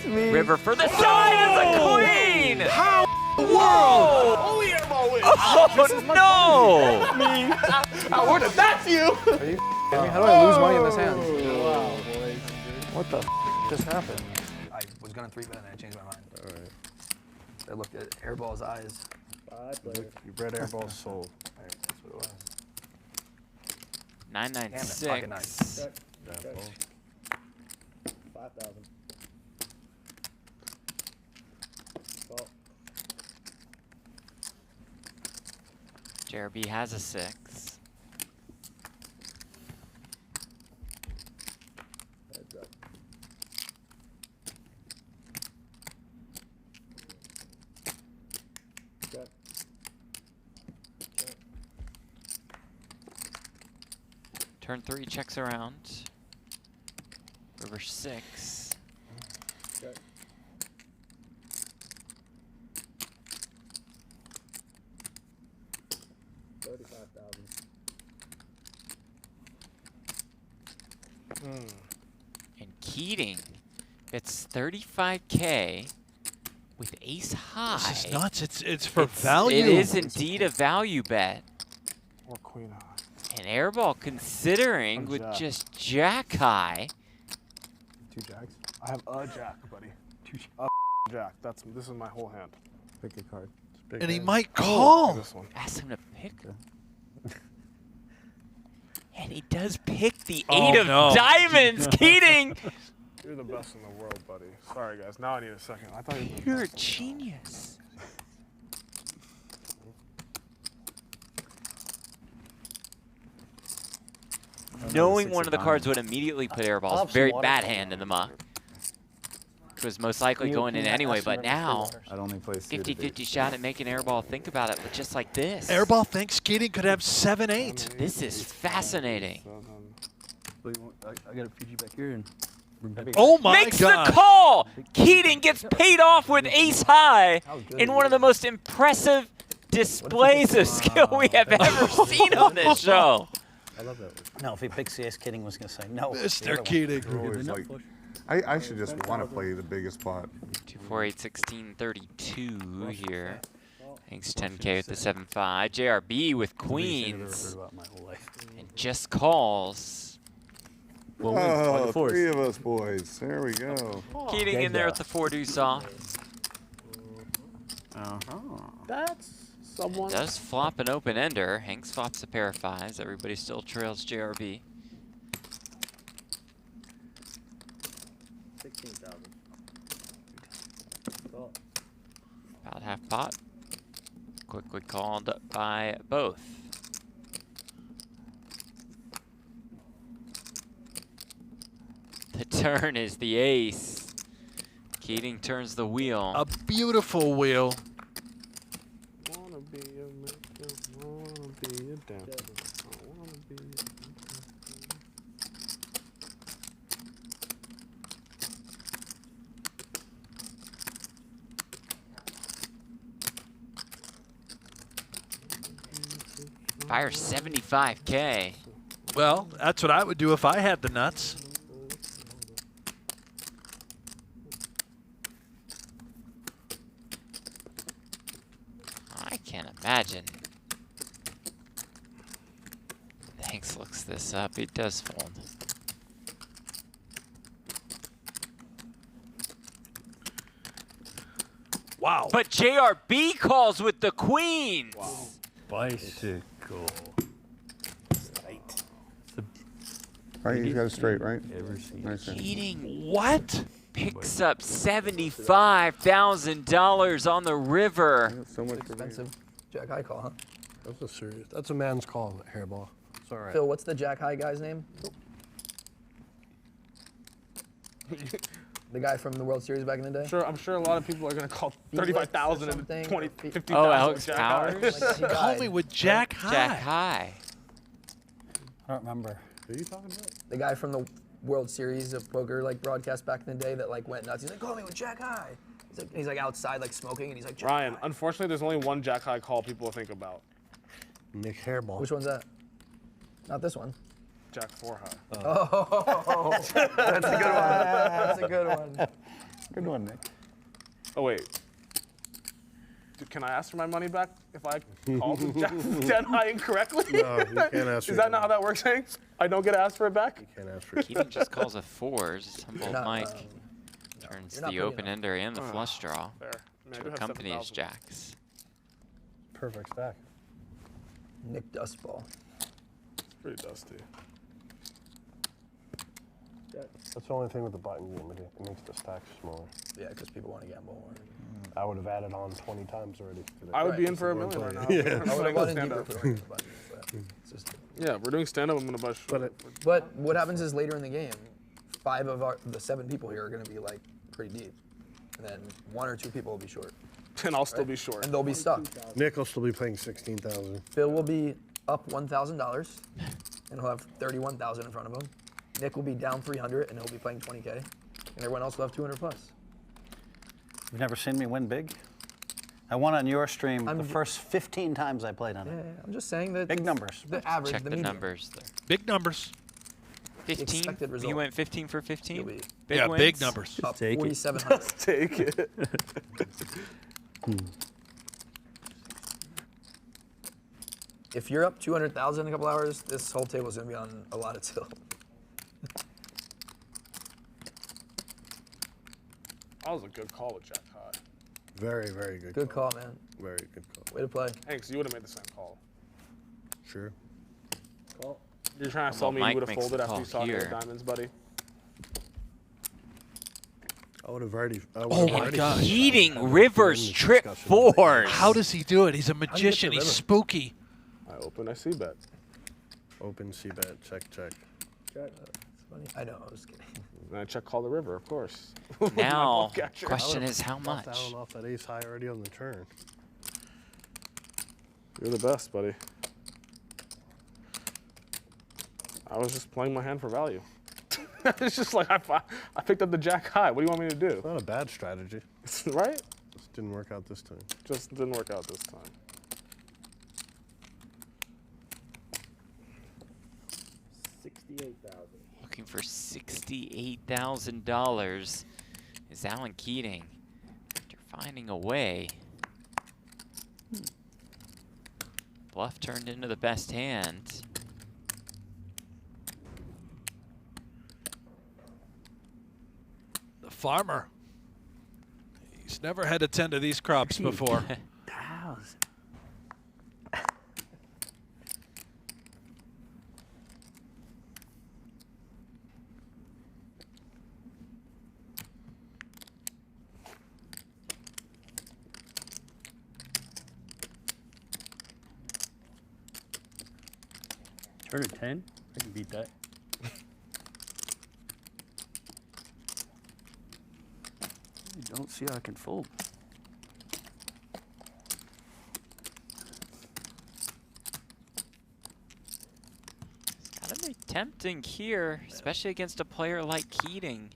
me. River for the side of the queen! How in the Whoa! world? Only airball wins. Oh, no! Me. That's you. Are you How do I lose money in this hand? Wow. What the just happened? I was gonna 3-bet and I changed my mind. All right. I looked at Airball's eyes. You read Airball's soul. That's what it was. 996. Damn it, 5,000. JRB has a 6. Heads up. Check. Check. Turn 3 checks around. River 6. Check. And Keating gets 35K with ace high. This is nuts. It's for value. It is indeed a value bet. Or queen high. And Airball considering with Jack. just jack high. 2 jacks. I have a jack, buddy. A jack. This is my whole hand. Pick a card. And he might call. This one. Ask him to pick. And he does pick the Oh, 8 of no. diamonds, Keating. You're the best in the world, buddy. Sorry, guys. Now I need a second. I thought you were the You're a best in the genius. Knowing one of the cards would immediately put Airball's very bad hand in the muck. Which was most likely going in anyway, but now, I'd only play 50-50 shot at making Airball think about it, but just like this. Airball thinks Keating could have 7-8. This is fascinating. I got a PG back here and Oh my Makes God. the call! Keating gets paid off with ace high in one of the most impressive displays of skill we have ever seen on this show. I love that. No, if he picks CS, Keating was going to say no. Mr. Keating. Always like, I should just want to play the biggest pot. 2, 4, 8, 16, 32 here. Thanks 10K with the 7-5. JRB with queens. And just calls. Oh, 3 of us boys. There we go. Keating in there with the 4 deuce off. That's someone. Does flop an open ender. Hanks flops a pair of 5s. Everybody still trails JRB. 16,000. About half pot. Quickly called by both. The turn is the ace. Keating turns the wheel. A beautiful wheel. Wanna be a maker, wanna be a dancer. I wanna be a Fire 75K. Well, that's what I would do if I had the nuts. I can't imagine. Hanks looks this up. He does fold. Wow. But JRB calls with the queens. Wow. Bicycle. Right, he's got it straight, right? Nice hand. Keating What? picks up $75,000 on the river. So much for me. Expensive. Jack high call, huh? That's a serious. That's a man's call, Hairball. It's all right. Phil, what's the Jack high guy's name? The guy from the World Series back in the day? I'm sure a lot of people are gonna call 35,000 and something, 20, or 50,000. Oh, Alex Jack Powers? Like, he Call died. me with Jack High. Jack High. I don't remember. Who are you talking about? The guy from the World Series of poker like broadcast back in the day that like went nuts. He's like, call me with Jack High. He's like outside like smoking and he's like, Jack Ryan, High. unfortunately, there's only one Jack High call people think about. Nick Hairball. Which one's that? Not this one. Jack 4 High. Oh, that's a good one. That's a good one. Good one, Nick. Oh wait. Can I ask for my money back if I called the jack dead high incorrectly? No, you can't ask for Is that it not how that works, Hank? I don't get to ask for it back? You can't ask for it. Keating just calls a fours. Humble not, Mike no, turns you're not the big open enough. ender and the flush draw Fair. I mean, I to do have accompany his 7,000. jacks. Perfect stack. Nick Dustball. It's pretty dusty. That's the only thing with the button game. It makes the stack smaller. Yeah, because people want to gamble more. I would have added on 20 times already. I would be Right, in for a one million right player. now. Yeah. I would have Putting gone in stand deeper up. if we weren't the button, but it's just. Yeah, we're doing stand up. I'm gonna buy. But what happens is later in the game, 5 of the 7 people here are going to be like pretty deep, and then 1 or 2 people will be short, And I'll still be short. and they'll be stuck. Nick will still be playing 16,000. Phil will be up $1,000, and he'll have 31,000 in front of him. Nick will be down 300, and he'll be playing 20K, and everyone else will have 200 plus. You've never seen me win big? I won on your stream I'm the j- first 15 times I played on Yeah, it. yeah, I'm just saying that Big numbers. the average, Check the the median. numbers there. Big numbers. 15? expected result. You went 15 for You'll 15? be Yeah, wins? big numbers. up take it. 4,700. Take it. If you're up 200,000 in a couple hours, this whole table's gonna be on a lot of tilt. That was a good call with Jack High. Very, very good. Good call, man. Very good call. Way to play. Hanks, you would have made the same call. Sure. Call. You're trying to Well, tell me Mike you would have makes folded the after you call saw your here. diamonds, buddy? I would have already. Oh my gosh. Keating rivers trip fours. How does he do it? He's a magician. the He's river? spooky. I open, I see bet. Open, C bet, check, check. Check. It's funny. I know. I was kidding. And I check call the river, of course. Now, My catcher. question is how Buffed much? Allen off that ace high already on the turn. You're the best, buddy. I was just playing my hand for value. It's just like I picked up the jack high. What do you want me to do? It's not a bad strategy. Right? Just didn't work out this time. Just didn't work out this time. $68,000. Looking for $68,000 is Alan Keating. After finding a way. Bluff turned into the best hand. The farmer. He's never had to tend to these crops before. Turn at 10? I can beat that. I don't see how I can fold. Gotta be tempting here, especially against a player like Keating.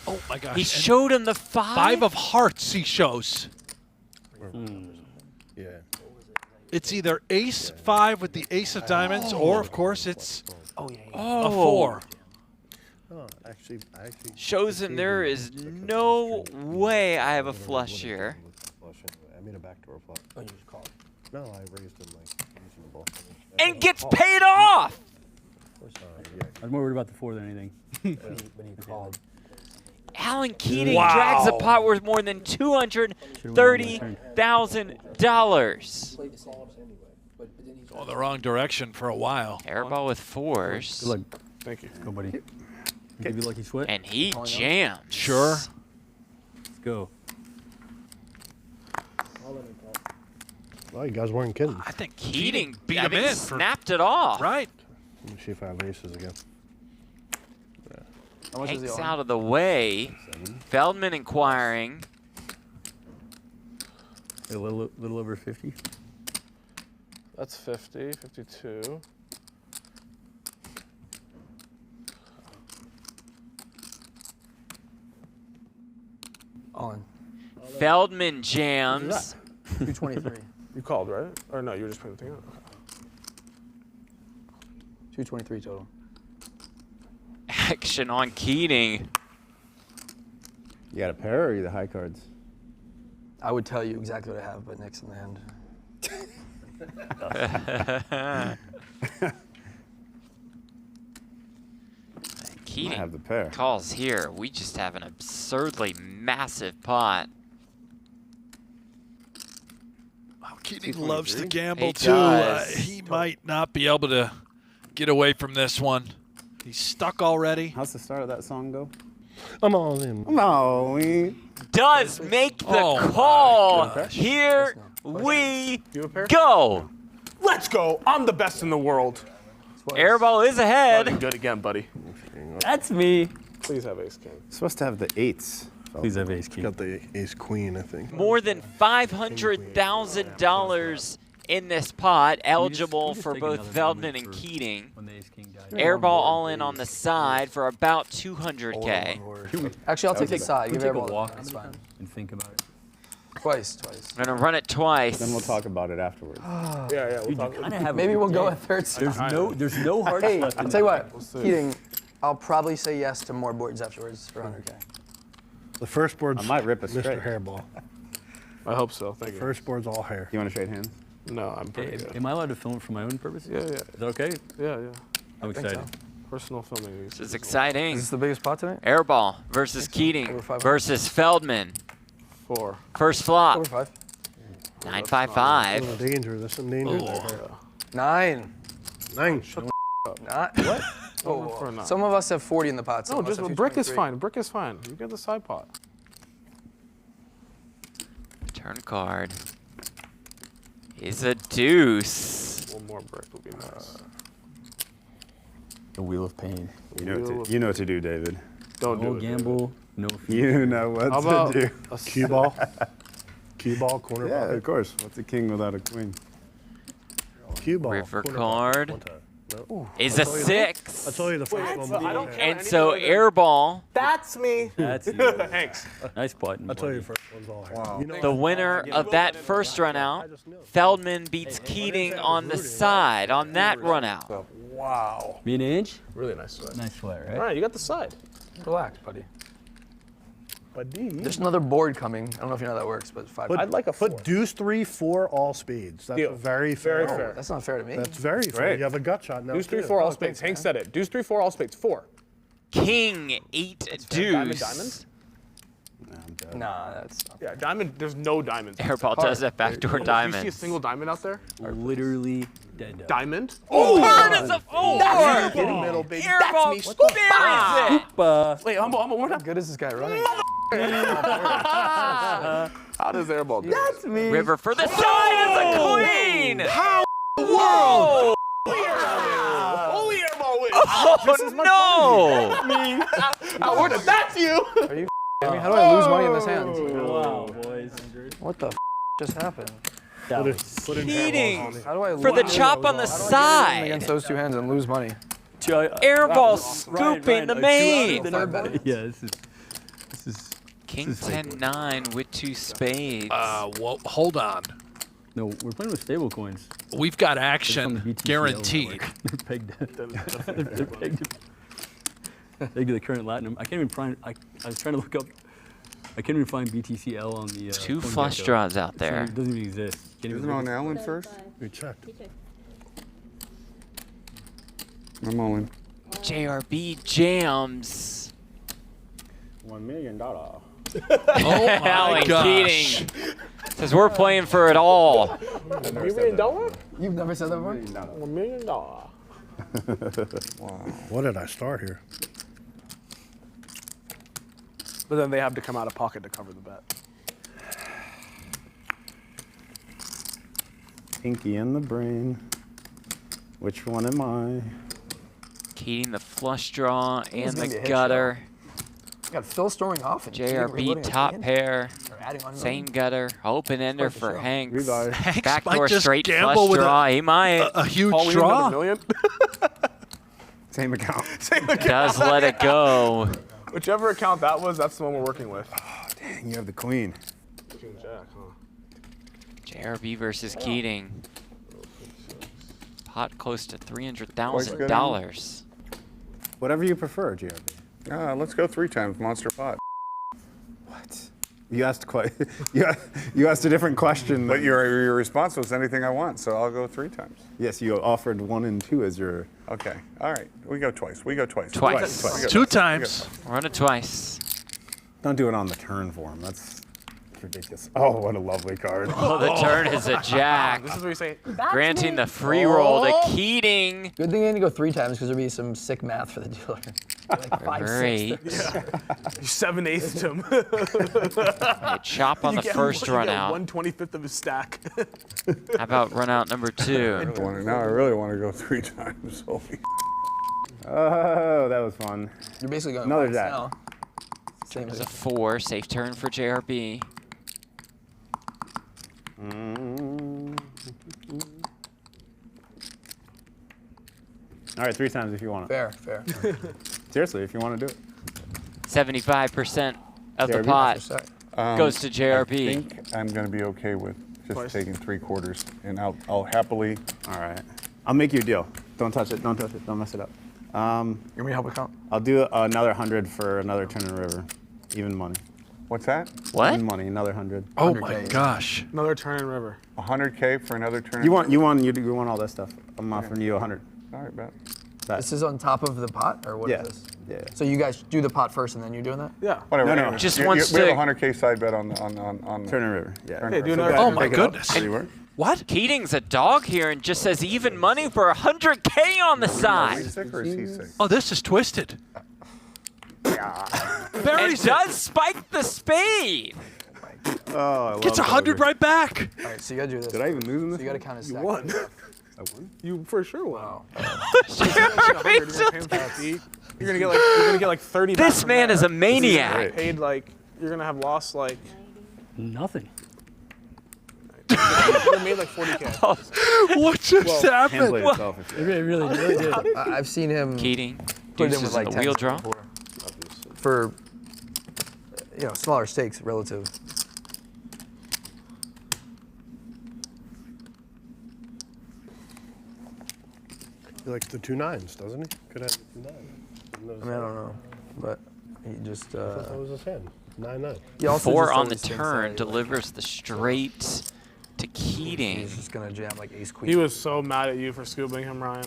Oh my gosh. He And showed him the 5. 5 of hearts he shows. Yeah. It's either ace 5 with the ace of diamonds, or of course it's Oh yeah. oh, a 4. Oh, actually, I actually. Shows him there is no way I have a flush here. Flush anyway. I made a backdoor flush. Oh, you just called. No, I raised him like reasonable. And gets paid off! Yeah. I was more worried about the 4 than anything. But he called. Alan Keating Wow. drags a pot worth more than $230,000. Played the same anyway. But then he Going the wrong direction for a while. Airball with 4s. Good luck. Thank you. Go, buddy. I'll give you lucky sweat. And he jams. Sure. Let's go. call him and call. Well, you guys weren't kidding. I think Keating beat I him think in. For, snapped it off. right. Let me see if I have aces again. How much is he Hanks on? out of the way. Feldman inquiring. A little over 50. That's 50, 52. All in. Feldman jams. 223. You called, right? Or no, you were just putting the thing out? Okay. 223 total. Action on Keating. You got a pair or you the high cards? I would tell you exactly what I have, but Nick's in the hand. Keating have the pair. calls here. We just have an absurdly massive pot. Wow, Keating loves to gamble He too. does. He might not be able to get away from this one. He's stuck already. How's the start of that song go? I'm all in. No, we. Does make the Oh my call. gosh. Here we You have a pair? go. Let's go. I'm the best in the world. Airball is Buddy, ahead. good again, buddy. That's me. Please have ace king. Supposed to have the eights. Please have ace king. Got the ace queen, I think. More than $500,000 in this pot, eligible for take both another Feldman moment and for- Keating. When the ace king died. Airball all in on the side for about 200K. Actually, I'll take the side. Can Give we take a airball. walk That's fine. and think about it? Twice. I'm gonna run it twice. Then we'll talk about it afterwards. Yeah, we'll talk. Kind of have. Maybe we'll go a third There's side. no hearts Hey, left. I'll tell you what, Keating, I'll probably say yes to more boards afterwards for 100K. The first board's I might rip a Mr. straight. Hairball. I hope so. Thank you. First board's all hair. You want to trade hands? No, I'm pretty good. Am I allowed to film it for my own purposes? Yeah, Is that okay? yeah. I'm think excited. so. Personal filming. This is exciting. Is this the biggest pot tonight? Airball versus Keating Over 500. versus Feldman. 4. First flop, Over 5. 955. Oh, danger. There's some danger there. 9. 9. Not what? For a nine. Some of us have 40 in the pot. Some No, of us just have brick is 223. fine. Brick is fine. You get the side pot. Turn card is a deuce. One more brick would be nice. The wheel of pain. You know what to do, David. Don't No do it. gamble, no fee. You know what How about to do. a Cue ball. Cue ball, corner Yeah, pocket. of course. What's a king without a queen? Cue ball. River corner card. pocket. One time. No. Is a I 6. told you the first one. I don't care. And so airball, That's me. That's Thanks. nice button. I told you the first one's all hair. Wow. You know the what? winner of that first run out, Feldman beats Keating on the side on that run out. Wow. Me an inch? Really nice side. Nice flat, All right? right, you got the side. Relax, buddy. Buddy. There's another board coming. I don't know if you know how that works, but 5. I'd like a 4. Put deuce 3, 4, all speeds. That's Deal. very fair. Very fair. That's not fair to me. That's very fair. Right. You have a gut shot now. Deuce 3, too. 4, all spades. Hank said it. Deuce 3, 4, all spades. 4. King 8 Diamond, deuce. diamond? Nah, that's not. Yeah, diamond. There's no diamonds. Airball does that backdoor You see a diamond. single diamond out there? Literally dead. Diamond? Turn is a 4. Get in the middle, baby. Airball That's me. buries it. Wait, humble, one more How time. good is this guy running? How does airball do? That's me. River for the side is a queen. How? Whoa! Holy airball wins. Oh no! That's you. Are you I mean, how do I lose money in this hand? Wow, boys. What the just happened? That was Put in Keating hairballs on it. How do I for the lose chop on the against side. those two hands and lose money? Airball scooping the main. Third bet. Yeah, this is. King This is 10-9 with 2 spades. Well, hold on. No, we're playing with stable coins. We've got They're from action BTCL, guaranteed. They're pegged. They're pegged to the current Latinum. I can't even find. I was trying to look up. I can't even find BTCL on the. 2 phone flush gecko. draws out It there. doesn't even exist. Can't Isn't even it on look Allen first? We checked. I'm all in. JRB jams. $1 million. Oh my Alan gosh. Keating says we're playing for it all. $1 million? You've never said that before? $1 million. What did I start here? But then they have to come out of pocket to cover the bet. Pinky in the brain. Which one am I? Keating the flush draw and gonna be a the hit gutter. You got Phil storing off and Keating JRB reloading top again. pair. Or adding on Same gutter. Open ender for for sure. Hanks. Revive. Hanks Backdoor might just straight gamble flush with draw. He might. a huge All we need another draw. million? Same account. Does let it go. Whichever account that was, that's the one we're working with. Oh, dang, you have the queen. King Jack, huh? JRB versus Keating. Pot close to $300,000. Whatever you prefer, GRB. Let's go 3 times monster pot. What? You asked quite. you asked a different question. But your response was anything I want, so I'll go 3 times. Yes, you offered 1 and 2 as your. Okay. All right. We go twice. We go twice. Twice. We go 2 twice. times. Run it twice. Don't do it on the turn for him. That's ridiculous. Oh, what a lovely card. Oh, the turn is a jack. This is what you say. Granting the free roll to Keating. Good thing I didn't go 3 times because there'd be some sick math for the dealer. Like 5, 6. Great. You 7/8'd him. Okay, chop on the first run out. 1/25 of his stack. How about run out number 2? Now I really want to go 3 times. Holy. Oh, that was fun. You're basically going Another once jack. now. Same There's as a 4. Safe turn for JRB. All right, 3 times if you want it. fair. Seriously, if you want to do it. 75% of the JRB? pot goes to I JRB. think I'm going to be okay with just Twice. taking 3/4, and I'll happily. All right. I'll make you a deal. Don't touch it. Don't touch it. Don't mess it up. You want me to help account? I'll do another 100 for another turn in river. Even money. What's that? What? Even money. Another 100. Oh my 100K. gosh. Another turn in river. 100K for another turn. You want all that stuff. I'm offering you 100. All right, bet. This is on top of the pot, or what is Yeah. this? Yeah. So you guys do the pot first, and then you're doing that? Yeah. Whatever. No. anyway, Just you- one We stick. have a 100K side bet on. Turn in river. Yeah. Turn Hey, in do river. another. Oh turn. my Pick it up. goodness. Does it work? What? Keating's a dog here and just says even money for 100K on the Are we side. sick or is he sick? Oh, this is twisted. And Buries it. does spike the spade. Oh, I love Gets 100 right back. All right, so you gotta do this. Did I even lose in this? So you gotta count his You stack. won. I won? You for sure won. Wow. You're gonna get like 30. back This from man that. is a You're maniac. paid like you're gonna have lost like Nothing. you made like 40K. What just Hand happened? played itself. If It really did. I've seen him Keating put it in deuces with like in 10 the wheel draw. before. For smaller stakes relative. He likes the 2 9s, doesn't he? Could have 2 9s. I mean, I don't know, but he just. I thought that was his hand. 9-9. He also 4 just on the always thinks turn that, delivers the straight to Keating. He's just gonna jam like ace queen. He was so mad at you for scooping him, Ryan.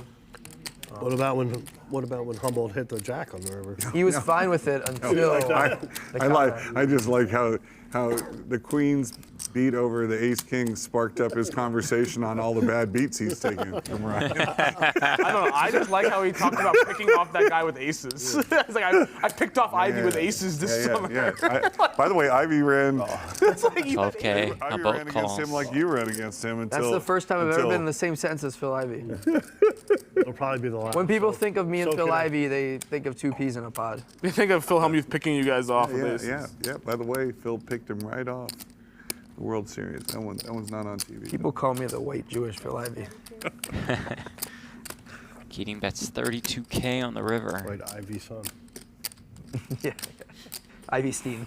What about when Humboldt hit the jack on the river? He was fine with it until. I just like how the Queen's beat over the Ace King sparked up his conversation on all the bad beats he's taken from Ryan. I don't know. I just like how he talked about picking off that guy with aces. It's like I picked off Ivy with aces this summer. By the way, Ivy ran. It's like you- Okay, how Ivy about ran against him calls? like you ran against him until. That's the first time I've ever until- been in the same sentence as Phil Ivy. It'll probably be the last. When people think of me and so Phil can I. Ivy, they think of 2 peas in a pod. You think of Phil Hellmuth picking you guys off with Yeah, aces. yeah. By the way, Phil picked him right off the World Series. That one's not on TV. People call me the white Jewish Phil Ivy. Keating bets 32K on the river. Right, Ivy son. Yeah. Ivy Steen.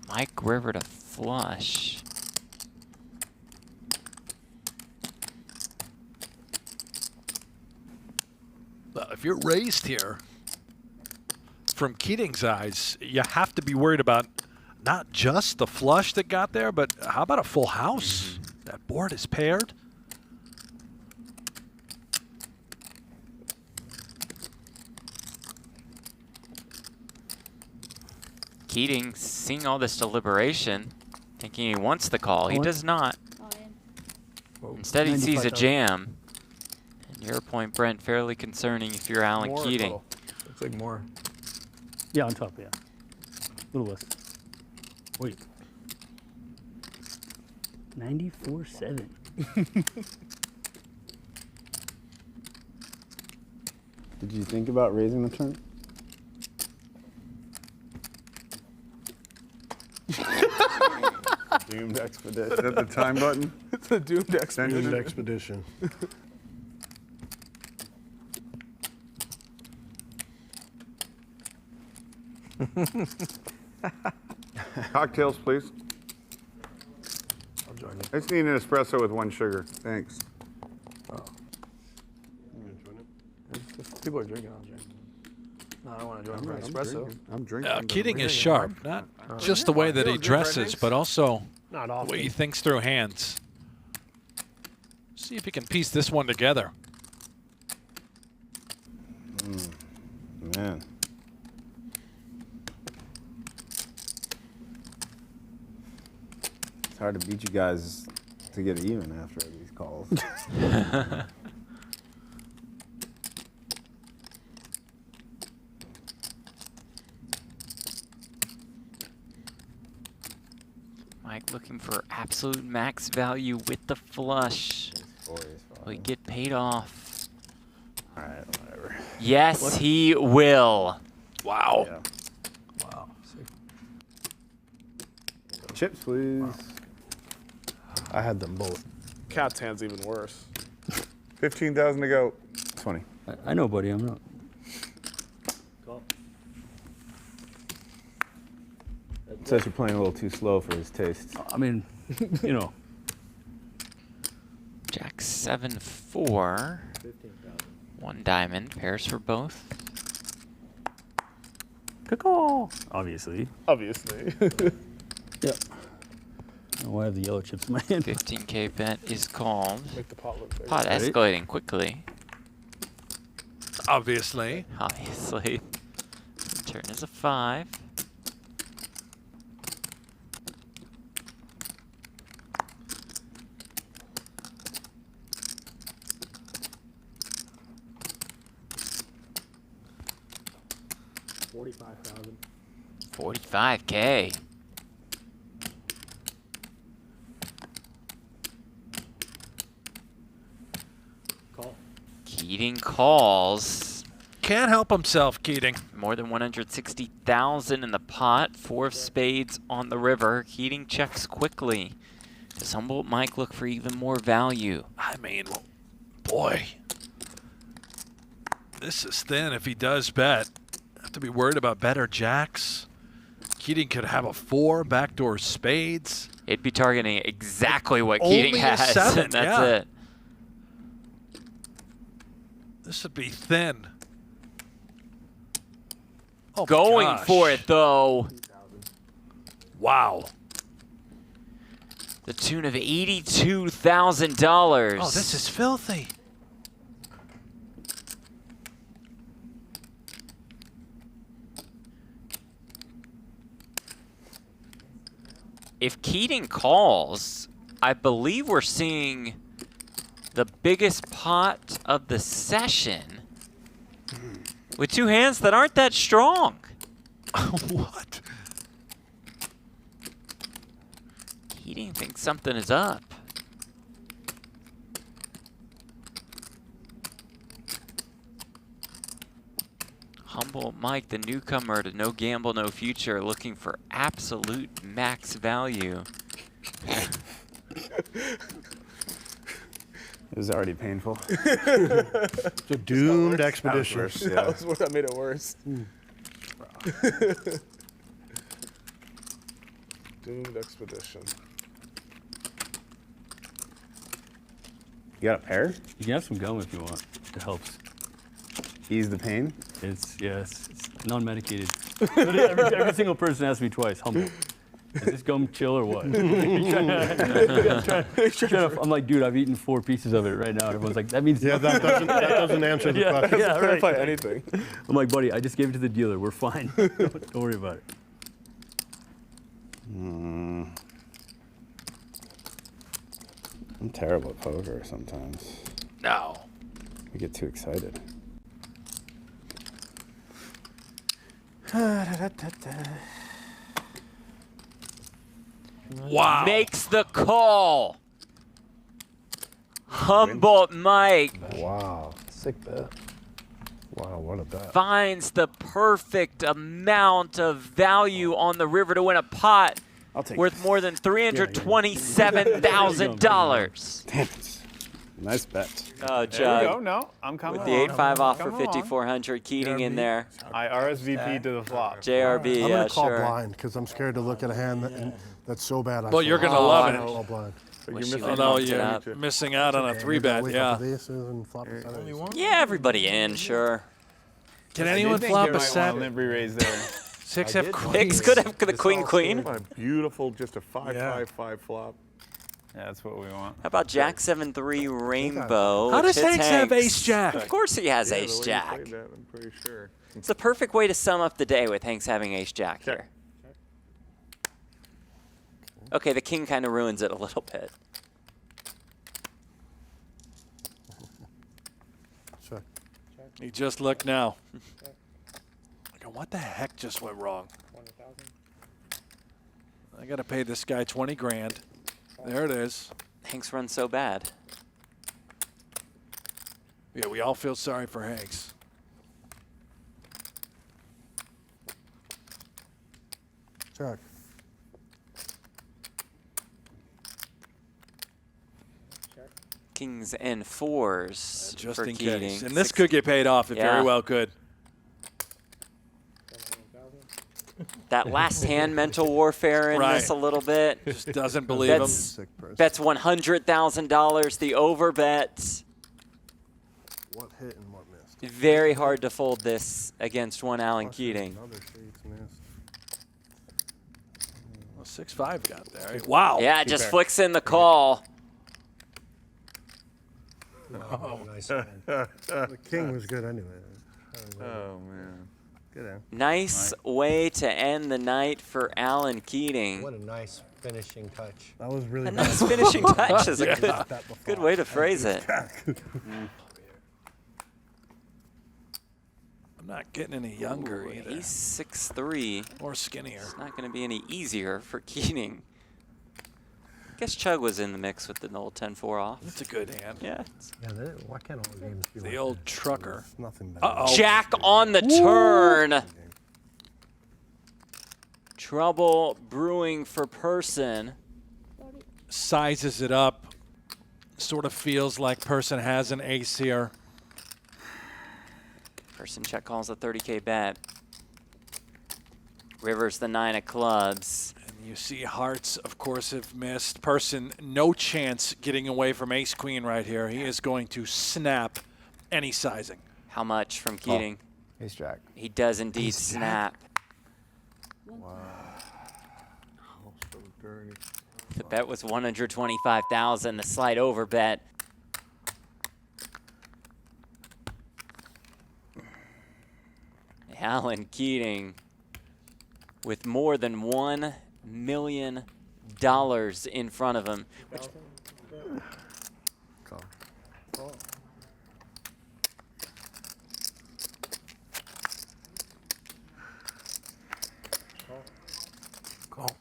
Mike River to flush. If you're raised here, from Keating's eyes, you have to be worried about not just the flush that got there, but how about a full house? That board is paired. Keating seeing all this deliberation, thinking he wants the call. He does not. Instead, he sees a jam. And your point, Brent, fairly concerning if you're Alan More Keating. total. Looks like more. Yeah, on top, yeah. Little less. Wait. 94.7. Did you think about raising the turn? Doomed expedition. Is that the time button? It's a doomed expedition. Doomed expedition. Cocktails, please. I'll join I just need an espresso with 1 sugar. Thanks. You gonna join it? If people are drinking, I'll drink. No, I don't want to join for an espresso. I'm drinking. Keating is sharp, not just the way that he dresses, but also Not the often. way he thinks through hands. See if he can piece this one together. Man. It's hard to beat you guys to get even after these calls. Mike looking for absolute max value with the flush. Will he get paid off? All right, whatever. Yes, he will. Wow. Yeah. Wow. Sick. Chips, please. I had them both. Cat's hand's even worse. 15,000 to go. 20. I know, buddy. I'm not. Says you're playing a little too slow for his taste. I mean, you know. Jack 7-4. 1 diamond. Pairs for both. Caw. Obviously. Obviously. Yep. Oh, I have the yellow chips in my hand. 15K bet is called. Make the pot look bigger. Pot escalating quickly. Obviously. Obviously. Turn is a 5. $45,000. 45K. Call. Keating calls. Can't help himself, Keating. More than 160,000 in the pot. 4 of spades on the river. Keating checks quickly. Does Humboldt Mike look for even more value? I mean, boy. This is thin if he does bet. Have to be worried about better jacks. Keating could have a 4, backdoor spades. It'd be targeting exactly what Keating Only a has, 7, and that's yeah. it. This would be thin. Oh my Going gosh. for it, though. Wow. The tune of $82,000. Oh, this is filthy. If Keating calls, I believe we're seeing the biggest pot of the session with 2 hands that aren't that strong. What? Keating thinks something is up. Humboldt Mike, the newcomer to No Gamble, No Future, looking for absolute max value. It was already painful. It's a doomed expedition. That was what that made it worse. Doomed expedition. You got a pair? You can have some gum if you want. It helps. Ease the pain? It's non-medicated. every single person asks me twice, Humble, is this gum chill or what? I'm like, dude, I've eaten 4 pieces of it right now. And everyone's like, that means Yeah, that doesn't answer the question. yeah, right. Clarify anything. I'm like, buddy, I just gave it to the dealer. We're fine. Don't worry about it. I'm terrible at poker sometimes. No. I get too excited. Wow. Makes the call. Humboldt Mike Wow. Sick bet. Wow, what a bet. finds the perfect amount of value on the river to win a pot I'll take worth it. more than $327,000. Damn it. Nice bet. Oh, There we go. Chug. No, I'm coming With the along. 8-5 off for Coming along. 5,400. Keating in there. I RSVP to the flop. JRB, I'm yeah, gonna call sure. blind because I'm scared to look at a hand that's so bad. Well, you're gonna Oh, love I it. Call blind. Wish you Oh had no, bumped it up. you're missing out on a 3-bet. Wake Yeah. up with aces and flop a set of aces. Yeah, everybody in, sure. Can I anyone did think flop there a might set? want a limp re-raise there. 6 F queen. Hicks could have the queen. What a beautiful, just a 5-5-5 flop. Yeah, that's what we want. How about Jack 7-3 Rainbow? How does which hits Hanks have Hanks? ace jack? Of course he has Yeah, ace the way you jack. played that, I'm pretty sure. It's the perfect way to sum up the day with Hanks having ace jack here. Okay, the king kind of ruins it a little bit. Check. You just look now. Like, what the heck just went wrong? I gotta pay this guy 20 grand. There it is. Hanks runs so bad. Yeah, we all feel sorry for Hanks. Check. Kings and fours Just for in Keating. case. And this could get paid off. It Yeah. very well could. That last hand mental warfare in this a little bit. Just doesn't believe him. Bets $100,000. The over bet. What hit and what missed? Very hard to fold this against one Alan Keating. Another shades missed. Well, 6-5 got there. Wow. Yeah, it just flicks in the call. Oh, nice hand. The king was good anyway. Oh, man. Good hand. Nice way to end the night for Alan Keating. What a nice finishing touch. That was really A bad. nice finishing touch is a Yeah. good way to phrase it. I'm not getting any younger Ooh, either. he's 6'3". Or skinnier. It's not going to be any easier for Keating. I guess Chug was in the mix with the old 10-4 off. It's a good hand. Yeah. Why can't all games be The like old that? trucker. Nothing bad. Uh-oh. Jack on the turn. Trouble brewing for Persson. Sizes it up. Sort of feels like Persson has an ace here. Persson check calls a 30K bet. Rivers the 9 of clubs. And you see hearts, of course, have missed. Persson, no chance getting away from ace-queen right here. He is going to snap any sizing. How much from Keating? Ace jack. He does indeed snap. Wow. Oh, so dirty. The bet was 125,000. The slight over bet. Alan Keating with more than $1 million in front of him. Which Call. Call.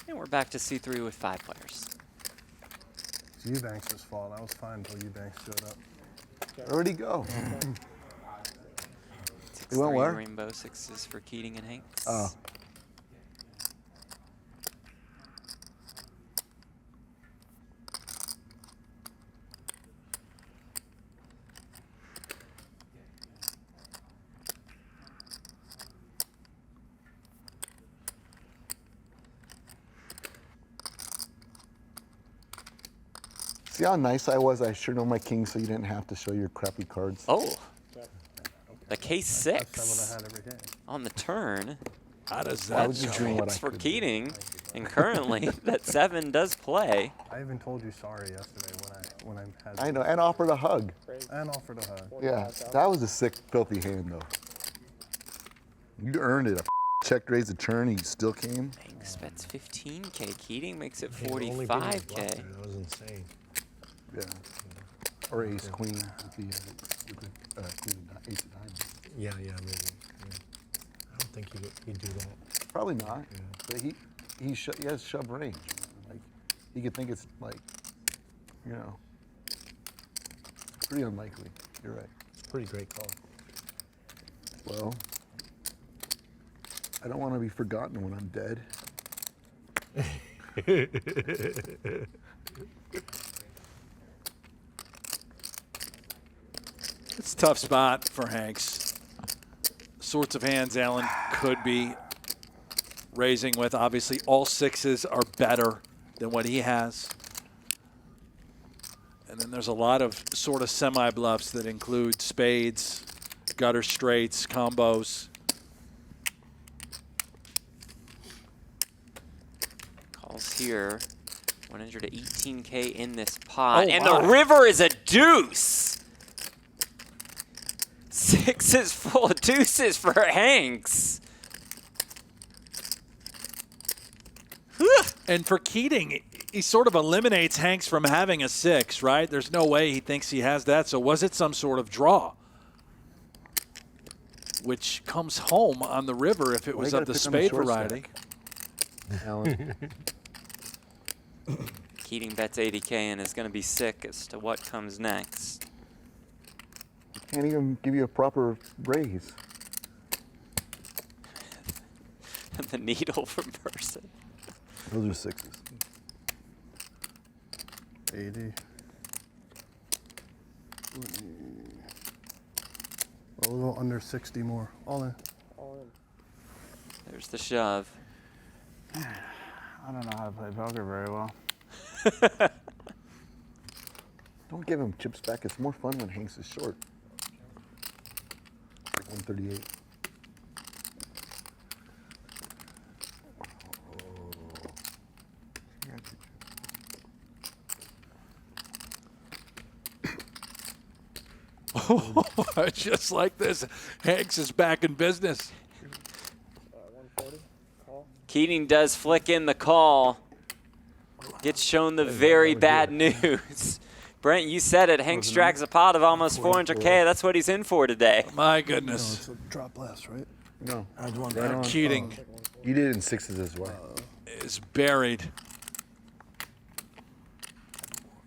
and we're back to C3 with 5 players. It's Eubanks' fault. I was fine until Eubanks showed up. Where'd he go? 6-3 where? Rainbow 6s for Keating and Hanks. Oh. See how nice I was? I sure know my king, so you didn't have to show your crappy cards. Oh. The That's what I K6 had every game. on the turn. How does Why that would you go? dream what It's I for could do? Keating. And currently, that 7 does play. I even told you sorry yesterday when I had. I know, and offered a hug. And offered a hug. Yeah, that was a sick, filthy hand, though. You earned it. Checked, raised a turn, and you still came. Hanks bets 15K. Keating makes it Only beating the bluff 45K. there, That was insane. Yeah. Or ace queen with the queen of ace of diamonds. Yeah, maybe. Yeah. I don't think he'd do that. Probably not. Yeah. But he has shove range. Like he could think it's like, you know, pretty unlikely. You're right. It's a pretty great call. Well, I don't want to be forgotten when I'm dead. It's a tough spot for Hanks. Sorts of hands Allen could be raising with. Obviously, all sixes are better than what he has. And then there's a lot of sort of semi-bluffs that include spades, gutter straights, combos. Calls here. 118K in this pot. Oh, and my. the river is a deuce. Sixes full of deuces for Hanks. And for Keating, he sort of eliminates Hanks from having a six, right? There's no way he thinks he has that. So was it some sort of draw? Which comes home on the river if it was of the spade variety. Alan. Keating bets 80K and is going to be sick as to what comes next. Can't even give you a proper raise. The needle from Persson. Those are sixes. 80. A little under 60 more. All in. There's the shove. I don't know how to play poker very well. Don't give him chips back. It's more fun when Hanks is short. 138. Just like this, Hanks is back in business. 140. Call. Keating does flick in the call. Gets shown the very bad news. Brent, you said it. Hanks drags a pot of almost 400K. That's what he's in for today. My No, goodness. it's a drop less, right? No. I had one Right on. Keating You did it in sixes as well. is buried.